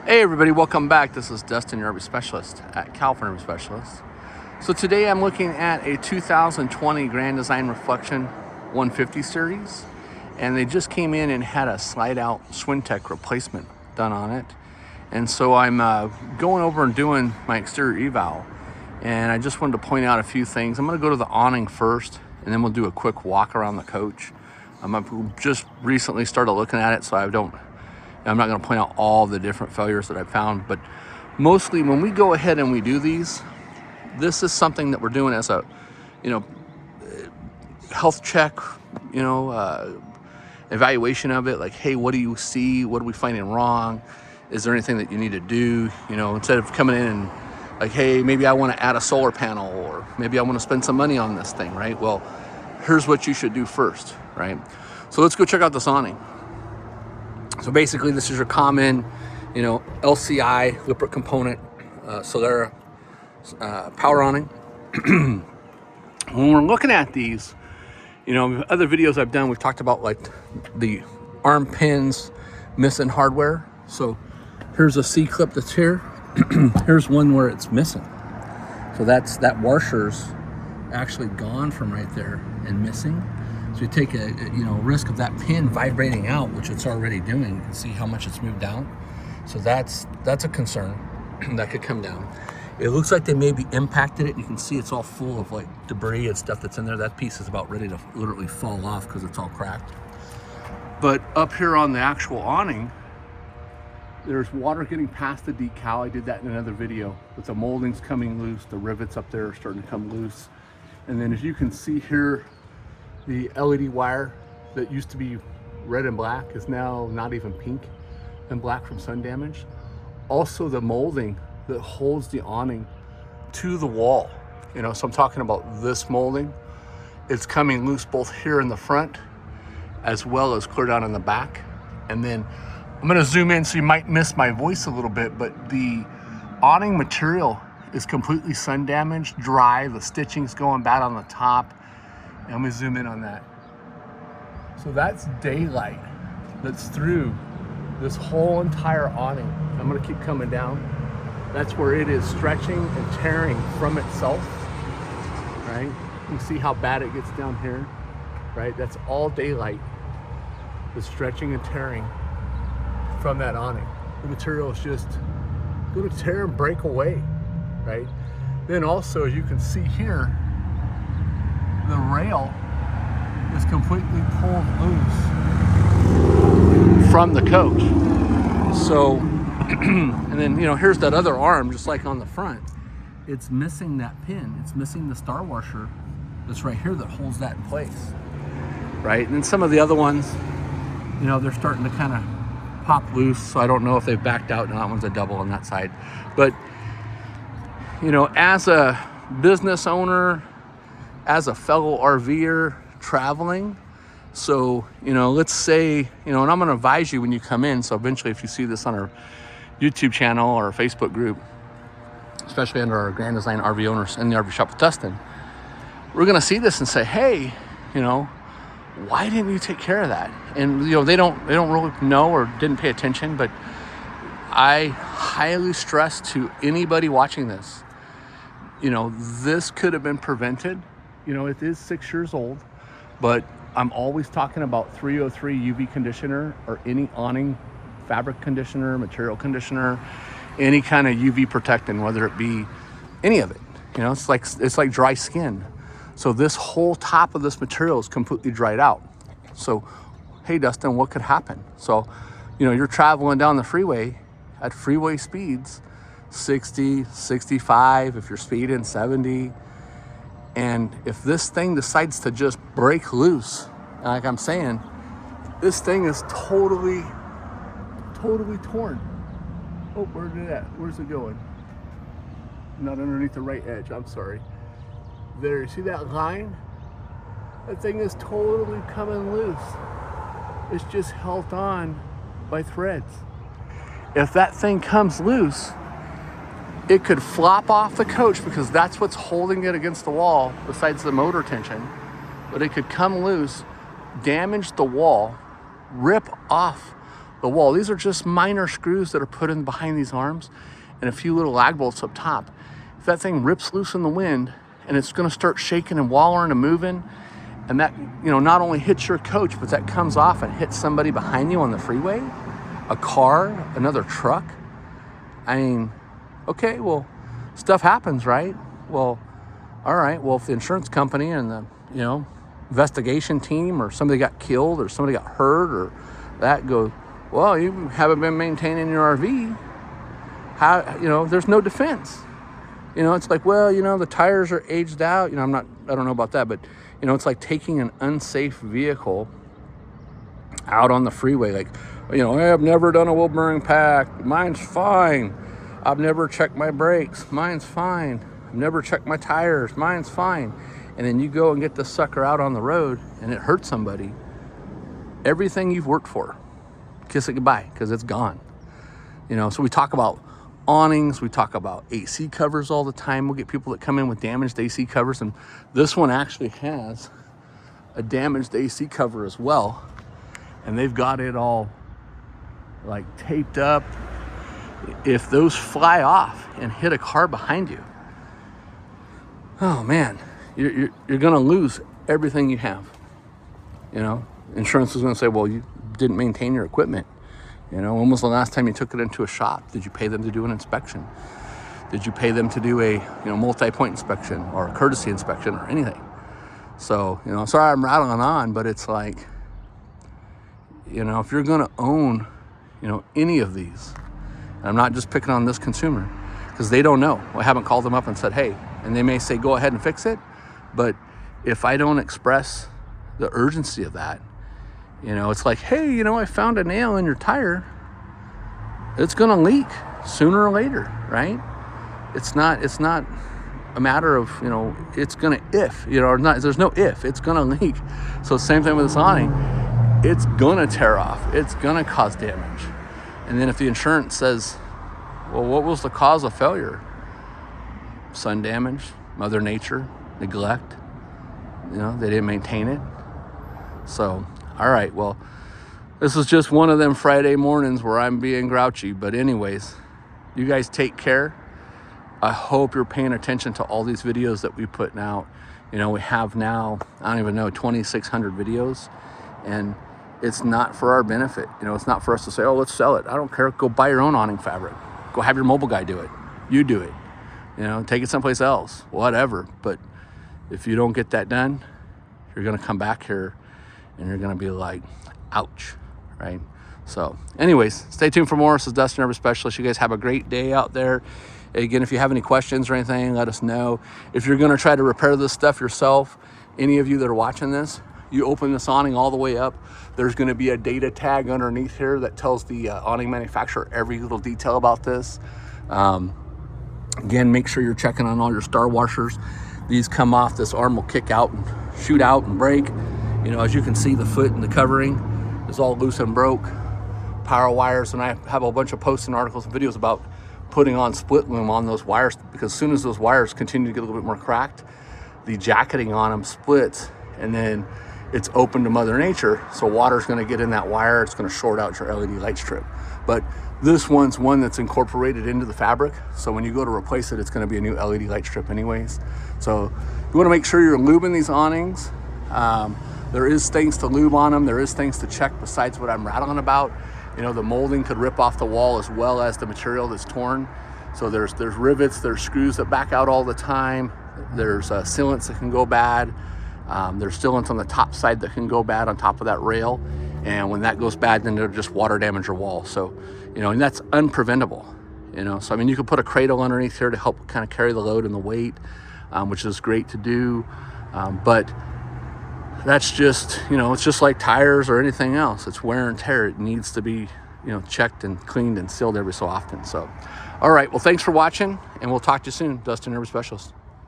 Hey everybody, welcome back. This is Dustin, your RV specialist at California RV Specialist. So today I'm looking at a 2020 Grand Design Reflection 150 series, and they just came in and had a slide out Swintec replacement done on it. And so I'm going over and doing my exterior eval, and I just wanted to point out a few things. I'm going to go to the awning first, and then we'll do a quick walk around the coach. I've just recently started looking at it, so I'm not going to point out all the different failures that I've found, but mostly when we go ahead and we do these, this is something that we're doing as a, health check, evaluation of it. Like, hey, what do you see? What are we finding wrong? Is there anything that you need to do? Instead of coming in and like, hey, maybe I want to add a solar panel, or maybe I want to spend some money on this thing, right? Well, here's what you should do first, right? So let's go check out this awning. So basically, this is your common, LCI lippert component, Solera power awning. When we're looking at these, other videos I've done, we've talked about like the arm pins missing hardware. So here's a C clip that's here. Here's one where it's missing. So that washer's actually gone from right there and missing. So you take a risk of that pin vibrating out, which it's already doing. You can see how much it's moved down. So that's a concern that could come down. It looks like they maybe impacted it. You can see it's all full of like debris and stuff that's in there. That piece is about ready to literally fall off because it's all cracked. But up here on the actual awning, there's water getting past the decal. I did that in another video. But the molding's coming loose. The rivets up there are starting to come loose. And then as you can see here, the LED wire that used to be red and black is now not even pink and black from sun damage. Also, the molding that holds the awning to the wall, so I'm talking about this molding. It's coming loose both here in the front as well as clear down in the back. And then I'm gonna zoom in so you might miss my voice a little bit, but the awning material is completely sun damaged, dry. The stitching's going bad on the top. And let me zoom in on that. So that's daylight that's through this whole entire awning. I'm gonna keep coming down. That's where it is stretching and tearing from itself, right? You can see how bad it gets down here, right? That's all daylight, the stretching and tearing from that awning. The material is just gonna tear and break away, right? Then also, as you can see here, the rail is completely pulled loose from the coach. So, and then, here's that other arm, just like on the front. It's missing that pin. It's missing the star washer that's right here that holds that in place, right? And then some of the other ones, they're starting to kind of pop loose. So I don't know if they've backed out. Now that one's a double on that side. But, as a business owner, as a fellow RVer traveling, so let's say and I'm going to advise you when you come in. So eventually, if you see this on our YouTube channel or our Facebook group, especially under our Grand Design RV owners in the RV shop with Dustin, we're going to see this and say, hey, why didn't you take care of that? And they don't really know or didn't pay attention. But I highly stress to anybody watching this, this could have been prevented. It is 6 years old, but I'm always talking about 303 UV conditioner or any awning fabric conditioner, material conditioner, any kind of UV protectant, whether it be any of it. It's like dry skin. So this whole top of this material is completely dried out. So, hey, Dustin, what could happen? So, you're traveling down the freeway at freeway speeds, 60, 65, if you're speeding 70. And if this thing decides to just break loose, like I'm saying, this thing is totally torn. Oh, where's it going? Not underneath the right edge, I'm sorry. There, see that line? That thing is totally coming loose. It's just held on by threads. If that thing comes loose, it could flop off the coach because that's what's holding it against the wall besides the motor tension. But it could come loose, damage the wall, rip off the wall. These are just minor screws that are put in behind these arms and a few little lag bolts up top. If that thing rips loose in the wind and it's going to start shaking and wallering and moving, and that, you know, not only hits your coach, but that comes off and hits somebody behind you on the freeway, a car, another truck. I mean, okay, well, stuff happens, right? Well, all right, well, if the insurance company and the, you know, investigation team or somebody got killed or somebody got hurt or that goes, well, you haven't been maintaining your RV. How, you know, there's no defense. You know, it's like, well, you know, the tires are aged out. You know, I don't know about that, but, you know, it's like taking an unsafe vehicle out on the freeway. Like, you know, I've never done a wheel bearing pack. Mine's fine. I've never checked my brakes. Mine's fine. I've never checked my tires. Mine's fine. And then you go and get this sucker out on the road and it hurts somebody. Everything you've worked for, kiss it goodbye, because it's gone. You know, so we talk about awnings, we talk about AC covers all the time. We'll get people that come in with damaged AC covers, and this one actually has a damaged AC cover as well, and they've got it all like taped up. If those fly off and hit a car behind you, oh man, you're gonna lose everything you have. You know, insurance is gonna say, well, you didn't maintain your equipment. You know, when was the last time you took it into a shop? Did you pay them to do an inspection? Did you pay them to do a, you know, multi-point inspection or a courtesy inspection or anything? So, you know, sorry I'm rattling on, but it's like, you know, if you're going to own, you know, any of these, and I'm not just picking on this consumer because they don't know. I haven't called them up and said, hey, and they may say, go ahead and fix it. But if I don't express the urgency of that, you know, it's like, hey, you know, I found a nail in your tire. It's going to leak sooner or later, right? It's not a matter of, you know, it's going to, if, you know, or not, there's no if, it's going to leak. So same thing with this awning. It's going to tear off. It's going to cause damage. And then if the insurance says, well, what was the cause of failure? Sun damage, Mother Nature, neglect. You know, they didn't maintain it. So, all right, well, this is just one of them Friday mornings where I'm being grouchy. But anyways, you guys take care. I hope you're paying attention to all these videos that we put out. You know, we have now, I don't even know, 2,600 videos. And it's not for our benefit. You know, it's not for us to say, oh, let's sell it. I don't care. Go buy your own awning fabric. Go have your mobile guy do it. You do it. You know, take it someplace else, whatever. But if you don't get that done, you're going to come back here and you're going to be like, ouch, right? So anyways, stay tuned for more. This is Dustin, Urban Specialist. You guys have a great day out there. Again, if you have any questions or anything, let us know. If you're going to try to repair this stuff yourself, any of you that are watching this, you open this awning all the way up. There's going to be a data tag underneath here that tells the awning manufacturer every little detail about this. Again, make sure you're checking on all your star washers. These come off, this arm will kick out and shoot out and break. You know, as you can see, the foot and the covering is all loose and broke. Power wires, and I have a bunch of posts and articles and videos about putting on split loom on those wires, because as soon as those wires continue to get a little bit more cracked, the jacketing on them splits, and then it's open to Mother Nature, so water's going to get in that wire. It's going to short out your LED light strip. But this one's one that's incorporated into the fabric, so when you go to replace it, it's going to be a new LED light strip anyways. So you want to make sure you're lubing these awnings. There is things to lube on them. There is things to check besides what I'm rattling about. You know, the molding could rip off the wall as well as the material that's torn. So there's rivets, there's screws that back out all the time. There's sealants that can go bad. There's sealants on the top side that can go bad on top of that rail. And when that goes bad, then they'll just water damage your wall. So, you know, and that's unpreventable. You know, so I mean, you could put a cradle underneath here to help kind of carry the load and the weight, which is great to do. But that's just, you know, it's just like tires or anything else. It's wear and tear. It needs to be, you know, checked and cleaned and sealed every so often. So, all right. Well, thanks for watching, and we'll talk to you soon. Dustin, Urban Specialist.